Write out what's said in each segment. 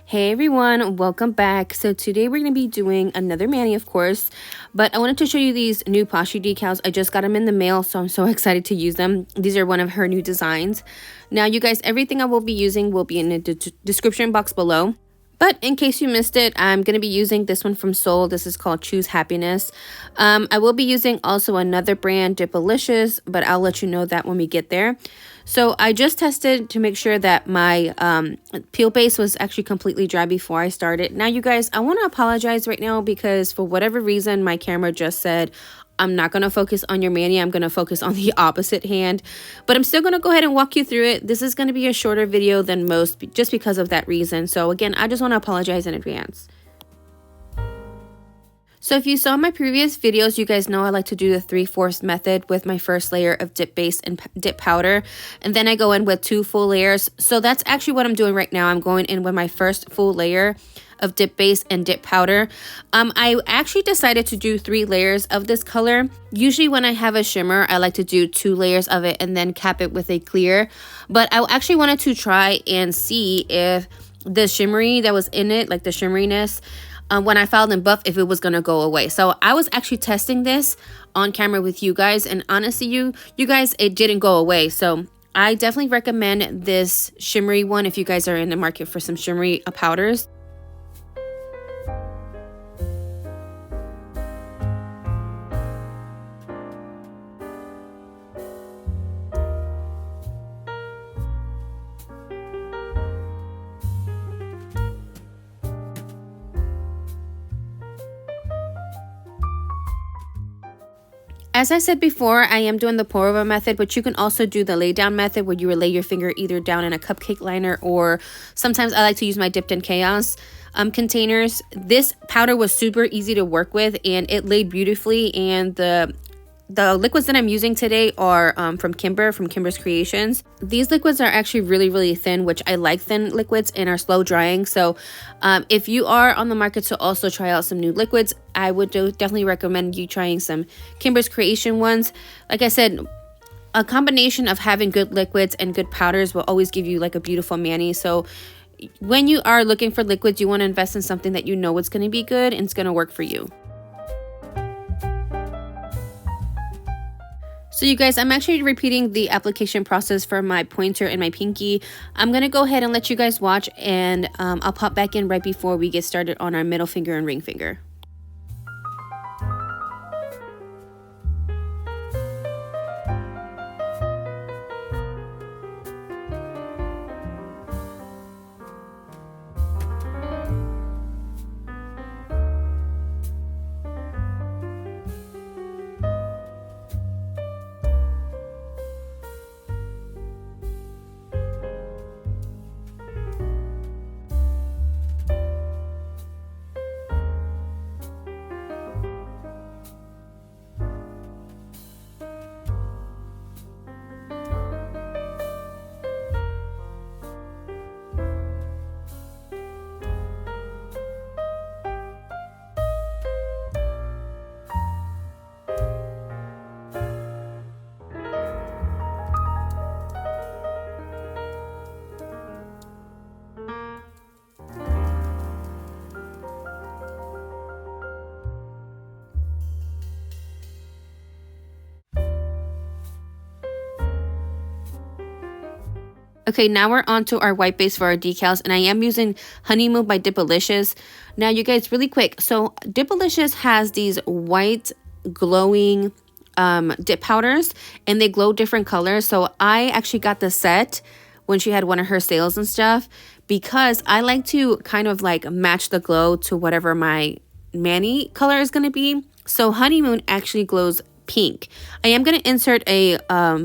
Hey everyone, welcome back. So today we're going to be doing another mani, of course, but I wanted to show you these new Poshy decals. I just got them in the mail, so I'm so excited to use them. These are one of her new designs. Now you guys, everything I will be using will be in the description box below. But in case you missed it, I'm going to be using this one from Soul. This is called Choose Happiness. I will be using also another brand, Dipalicious, but I'll let you know that when we get there. So I just tested to make sure that my peel base was actually completely dry before I started. Now, you guys, I want to apologize right now because for whatever reason, my camera just said, I'm not going to focus on your mani. I'm going to focus on the opposite hand. But I'm still going to go ahead and walk you through it. This is going to be a shorter video than most just because of that reason. So again, I just want to apologize in advance. So if you saw my previous videos, you guys know I like to do the 3/4 method with my first layer of dip base and dip powder. And then I go in with 2 full layers. So that's actually what I'm doing right now. I'm going in with my first full layer of dip base and dip powder. I actually decided to do 3 layers of this color. Usually when I have a shimmer, I like to do 2 layers of it and then cap it with a clear. But I actually wanted to try and see if the shimmery that was in it, like the shimmeriness, when I filed in buff, if it was gonna go away. So I was actually testing this on camera with you guys, and honestly, you guys, it didn't go away. So I definitely recommend this shimmery one if you guys are in the market for some shimmery powders. As I said before, I am doing the pour over method, but you can also do the lay down method where you would lay your finger either down in a cupcake liner, or sometimes I like to use my Dipped in Chaos containers. This powder was super easy to work with and it laid beautifully, and the liquids that I'm using today are from Kimberz Kreations. These liquids are actually really thin, which I like thin liquids and are slow drying. So if you are on the market to also try out some new liquids, I would definitely recommend you trying some Kimberz Kreation ones. Like I said, a combination of having good liquids and good powders will always give you like a beautiful mani. So when you are looking for liquids, you want to invest in something that you know it's going to be good and it's going to work for you. So you guys, I'm actually repeating the application process for my pointer and my pinky. I'm going to go ahead and let you guys watch, and I'll pop back in right before we get started on our middle finger and ring finger. Okay, now we're on to our white base for our decals, and I am using Honeymoon by Dipalicious. Now, you guys, really quick. So, Dipalicious has these white glowing dip powders, and they glow different colors. So, I actually got the set when she had one of her sales and stuff, because I like to kind of like match the glow to whatever my mani color is going to be. So, Honeymoon actually glows pink. I am going to insert a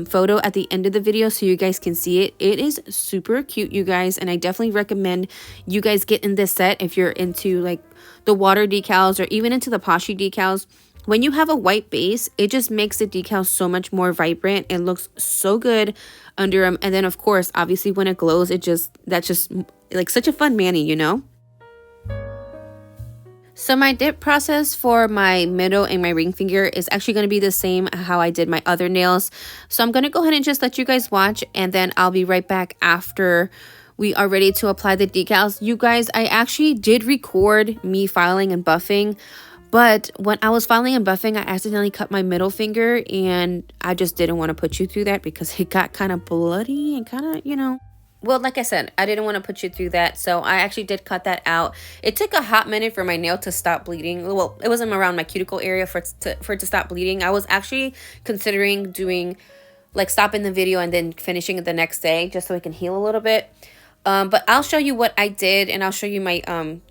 photo at the end of the video so you guys can see it. It is super cute, you guys, and I definitely recommend you guys get in this set if you're into like the water decals or even into the Poshy decals. When you have a white base, it just makes the decal so much more vibrant. It looks so good under them, and then of course, obviously when it glows, that's just like such a fun mani, you know. So my dip process for my middle and my ring finger is actually going to be the same how I did my other nails. So I'm going to go ahead and just let you guys watch, and then I'll be right back after we are ready to apply the decals. You guys, I actually did record me filing and buffing, but when I was filing and buffing, I accidentally cut my middle finger, and I just didn't want to put you through that because it got kind of bloody and kind of, you know. Well, like I said, I didn't want to put you through that, so I actually did cut that out. It took a hot minute for my nail to stop bleeding. Well, it wasn't around my cuticle area for it to stop bleeding. I was actually considering doing, like, stopping the video and then finishing it the next day just so it can heal a little bit. But I'll show you what I did, and I'll show you my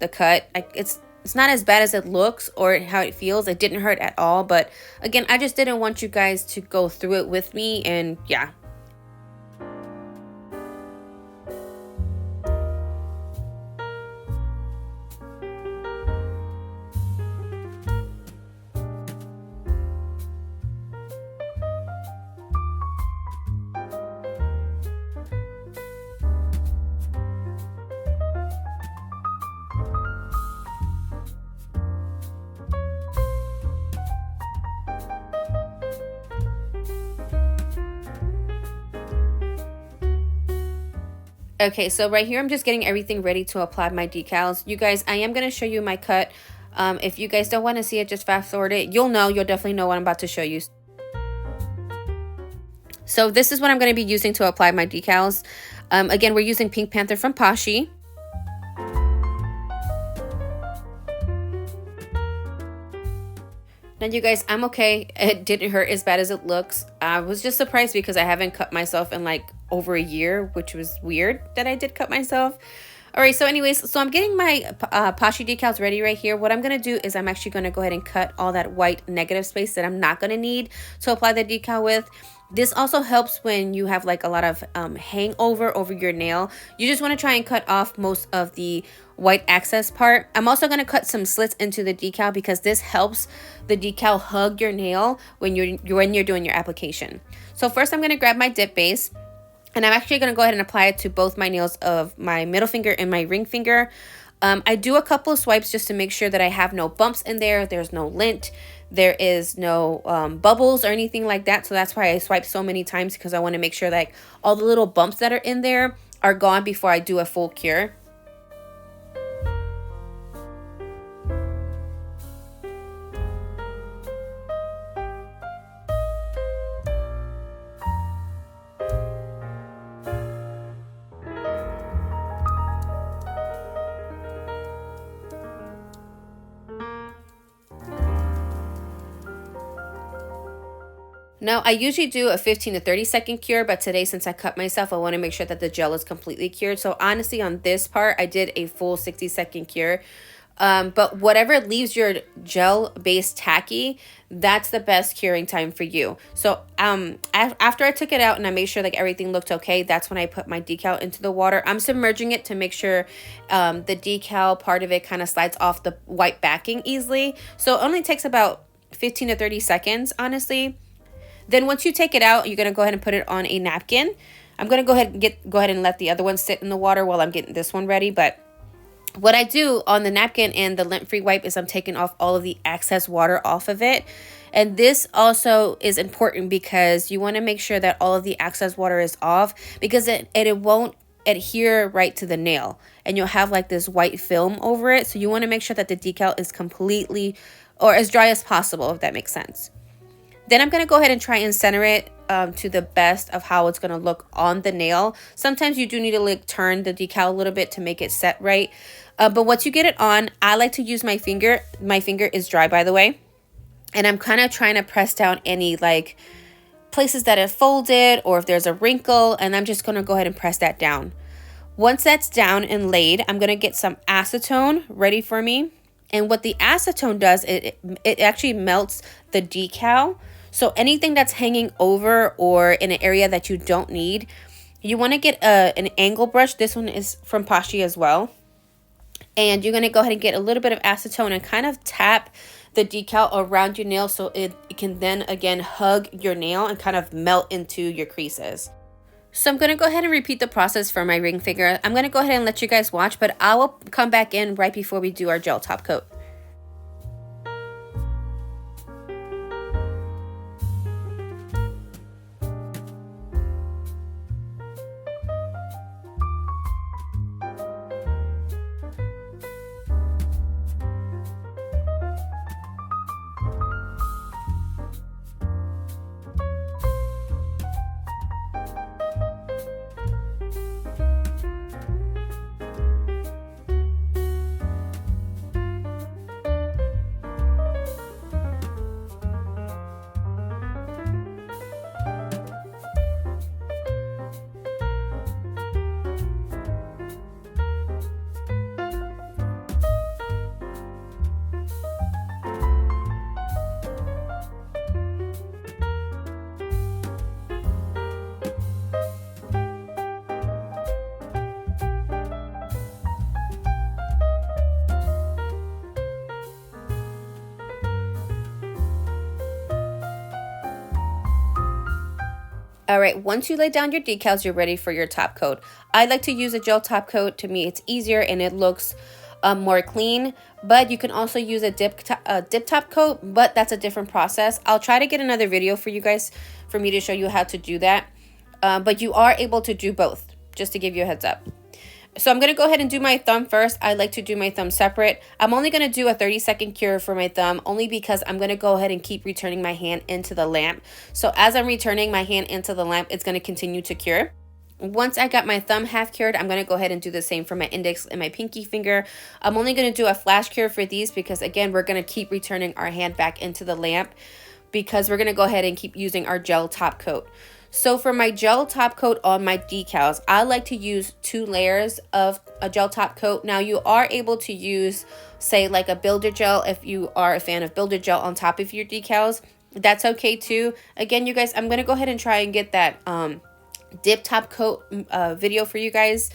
the cut. It's not as bad as it looks or how it feels. It didn't hurt at all, but again, I just didn't want you guys to go through it with me, and yeah. Okay, so right here, I'm just getting everything ready to apply my decals. You guys, I am going to show you my cut. If you guys don't want to see it, just fast forward it. You'll definitely know what I'm about to show you. So this is what I'm going to be using to apply my decals. Again, we're using Pink Panther from Poshy. Now, you guys, I'm okay. It didn't hurt as bad as it looks. I was just surprised because I haven't cut myself in like over a year, which was weird that I did cut myself. All right, so anyways, so I'm getting my Poshy decals ready right here. What I'm going to do is I'm actually going to go ahead and cut all that white negative space that I'm not going to need to apply the decal with. This also helps when you have like a lot of hangover over your nail. You just want to try and cut off most of the white access part. I'm also going to cut some slits into the decal because this helps the decal hug your nail when you're doing your application. So first I'm going to grab my dip base, and I'm actually going to go ahead and apply it to both my nails of my middle finger and my ring finger. I do a couple of swipes just to make sure that I have no bumps in there. There's no lint. There is no bubbles or anything like that. So that's why I swipe so many times, because I want to make sure that all the little bumps that are in there are gone before I do a full cure. Now, I usually do a 15 to 30 second cure, but today, since I cut myself, I want to make sure that the gel is completely cured. So honestly, on this part, I did a full 60-second cure. But whatever leaves your gel base tacky, that's the best curing time for you. So after I took it out and I made sure like everything looked okay, that's when I put my decal into the water. I'm submerging it to make sure the decal part of it kind of slides off the white backing easily. So it only takes about 15 to 30 seconds, honestly. Then once you take it out, you're going to go ahead and put it on a napkin. I'm going to go ahead and let the other one sit in the water while I'm getting this one ready. But what I do on the napkin and the lint-free wipe is I'm taking off all of the excess water off of it. And this also is important because you want to make sure that all of the excess water is off, because it won't adhere right to the nail. And you'll have like this white film over it. So you want to make sure that the decal is completely or as dry as possible, if that makes sense. Then I'm going to go ahead and try and center it to the best of how it's going to look on the nail. Sometimes you do need to like turn the decal a little bit to make it set right. But once you get it on, I like to use my finger. My finger is dry, by the way. And I'm kind of trying to press down any like places that have folded or if there's a wrinkle. And I'm just going to go ahead and press that down. Once that's down and laid, I'm going to get some acetone ready for me. And what the acetone does, it actually melts the decal. So anything that's hanging over or in an area that you don't need, you want to get an angle brush. This one is from Poshy as well. And you're going to go ahead and get a little bit of acetone and kind of tap the decal around your nail so it can then again hug your nail and kind of melt into your creases. So I'm going to go ahead and repeat the process for my ring finger. I'm going to go ahead and let you guys watch, but I will come back in right before we do our gel top coat. All right, once you lay down your decals, you're ready for your top coat. I like to use a gel top coat. To me, it's easier and it looks more clean, but you can also use a dip top coat, but that's a different process. I'll try to get another video for you guys for me to show you how to do that, but you are able to do both, just to give you a heads up. So I'm going to go ahead and do my thumb first. I like to do my thumb separate. I'm only going to do a 30-second cure for my thumb, only because I'm going to go ahead and keep returning my hand into the lamp. So as I'm returning my hand into the lamp, it's going to continue to cure. Once I got my thumb half cured, I'm going to go ahead and do the same for my index and my pinky finger. I'm only going to do a flash cure for these because, again, we're going to keep returning our hand back into the lamp because we're going to go ahead and keep using our gel top coat. So for my gel top coat on my decals, I like to use 2 layers of a gel top coat. Now you are able to use, say, like a builder gel if you are a fan of builder gel on top of your decals. That's okay too. Again, you guys, I'm going to go ahead and try and get that dip top coat video for you guys.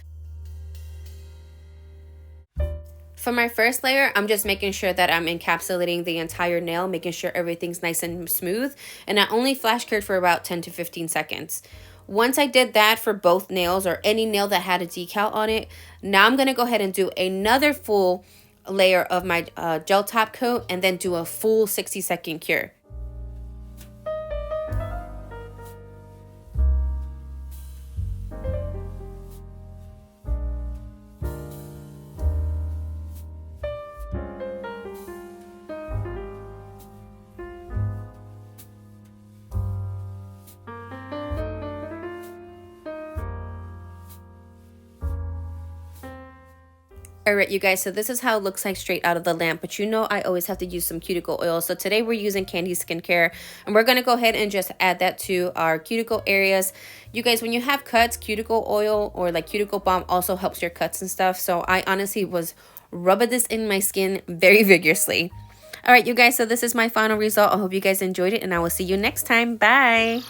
For my first layer, I'm just making sure that I'm encapsulating the entire nail, making sure everything's nice and smooth. And I only flash cured for about 10 to 15 seconds. Once I did that for both nails or any nail that had a decal on it, now I'm going to go ahead and do another full layer of my gel top coat and then do a full 60-second cure. Alright, you guys, so this is how it looks like straight out of the lamp, but you know I always have to use some cuticle oil. So today we're using Candy Skincare, and we're going to go ahead and just add that to our cuticle areas. You guys, when you have cuts, cuticle oil or like cuticle balm also helps your cuts and stuff. So I honestly was rubbing this in my skin very vigorously. Alright, you guys, so this is my final result. I hope you guys enjoyed it, and I will see you next time. Bye!